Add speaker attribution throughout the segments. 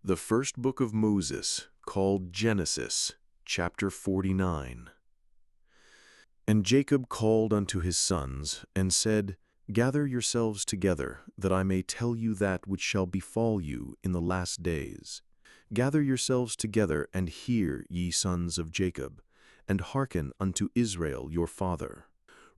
Speaker 1: The first book of Moses, called Genesis, chapter 49. And Jacob called unto his sons, and said, Gather yourselves together, that I may tell you that which shall befall you in the last days. Gather yourselves together, and hear, ye sons of Jacob, and hearken unto Israel your father.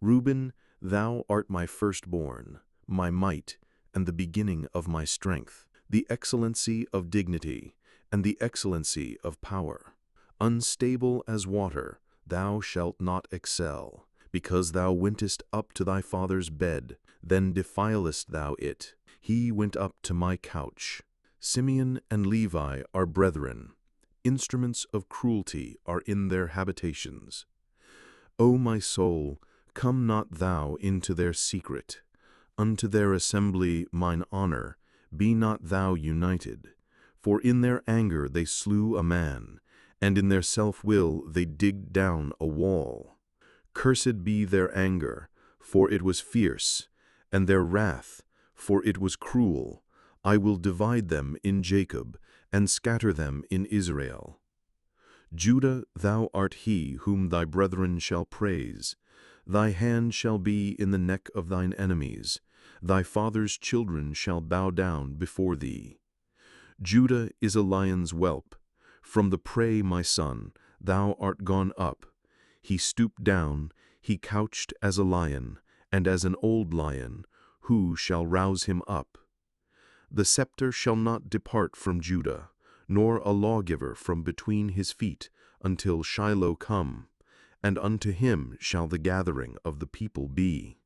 Speaker 1: Reuben, thou art my firstborn, my might, and the beginning of my strength, the excellency of dignity, and the excellency of power. Unstable as water, thou shalt not excel, because thou wentest up to thy father's bed, then defilest thou it. He went up to my couch. Simeon and Levi are brethren. Instruments of cruelty are in their habitations. O my soul, come not thou into their secret. Unto their assembly mine honor, be not thou united. For in their anger they slew a man, and in their self-will they digged down a wall. Cursed be their anger, for it was fierce, and their wrath, for it was cruel. I will divide them in Jacob, and scatter them in Israel. Judah, thou art he whom thy brethren shall praise. Thy hand shall be in the neck of thine enemies. Thy father's children shall bow down before thee. Judah is a lion's whelp. From the prey, my son, thou art gone up. He stooped down, he couched as a lion, and as an old lion, who shall rouse him up? The scepter shall not depart from Judah, nor a lawgiver from between his feet, until Shiloh come, and unto him shall the gathering of the people be.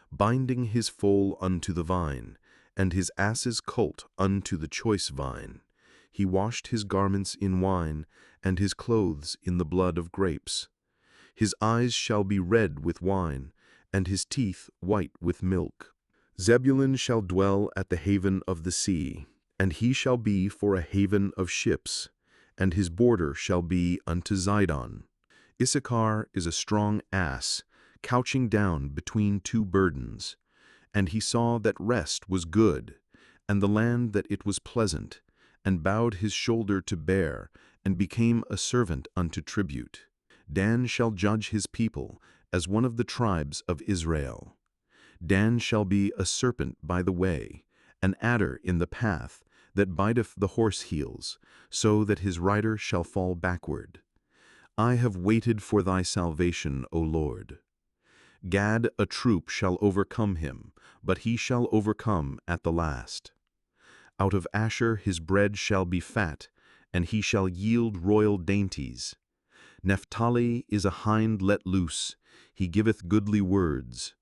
Speaker 1: Binding his foal unto the vine, and his ass's colt unto the choice vine. He washed his garments in wine, and his clothes in the blood of grapes. His eyes shall be red with wine, and his teeth white with milk. Zebulun shall dwell at the haven of the sea, and he shall be for a haven of ships, and his border shall be unto Zidon. Issachar is a strong ass, couching down between two burdens. And he saw that rest was good, and the land that it was pleasant, and bowed his shoulder to bear, and became a servant unto tribute. Dan shall judge his people as one of the tribes of Israel. Dan shall be a serpent by the way, an adder in the path, that biteth the horse heels, so that his rider shall fall backward. I have waited for thy salvation, O Lord. Gad a troop shall overcome him, but he shall overcome at the last. Out of Asher his bread shall be fat, and he shall yield royal dainties. Naphtali is a hind let loose, he giveth goodly words.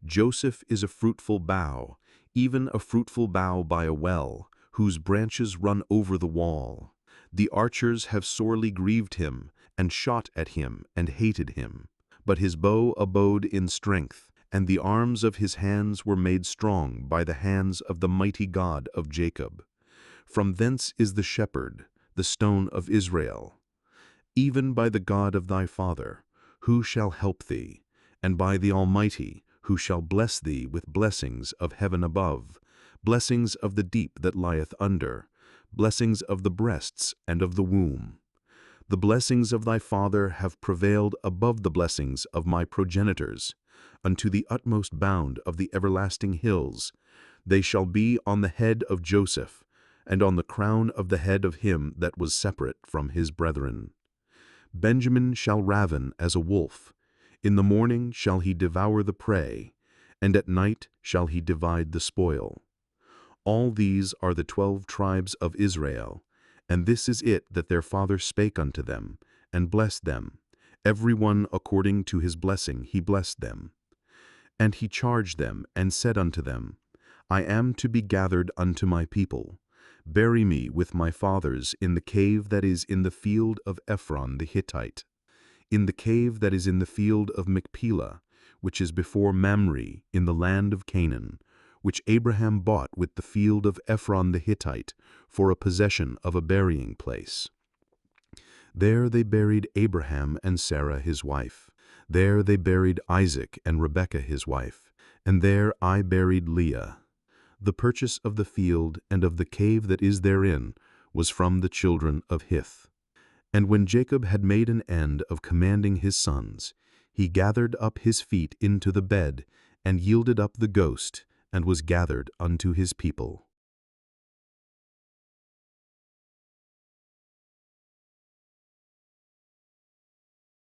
Speaker 1: Joseph is a fruitful bough, even a fruitful bough by a well, whose branches run over the wall. The archers have sorely grieved him, and shot at him, and hated him. But his bow abode in strength, and the arms of his hands were made strong by the hands of the mighty God of Jacob. From thence is the shepherd, the stone of Israel. Even by the God of thy father, who shall help thee, and by the Almighty, who shall bless thee with blessings of heaven above, blessings of the deep that lieth under, blessings of the breasts and of the womb. The blessings of thy father have prevailed above the blessings of my progenitors, unto the utmost bound of the everlasting hills. They shall be on the head of Joseph, and on the crown of the head of him that was separate from his brethren. Benjamin shall raven as a wolf. In the morning shall he devour the prey, and at night shall he divide the spoil. All these are the 12 tribes of Israel, and this is it that their father spake unto them, and blessed them. Every one according to his blessing he blessed them. And he charged them, and said unto them, I am to be gathered unto my people. Bury me with my fathers in the cave that is in the field of Ephron the Hittite, in the cave that is in the field of Machpelah, which is before Mamre in the land of Canaan, which Abraham bought with the field of Ephron the Hittite for a possession of a burying place. There they buried Abraham and Sarah his wife. There they buried Isaac and Rebekah his wife, and there I buried Leah. The purchase of the field and of the cave that is therein
Speaker 2: was from the children of Hith. And when Jacob had made an end of commanding his sons, he gathered up his feet into the bed, and yielded up the ghost, and was gathered unto his people.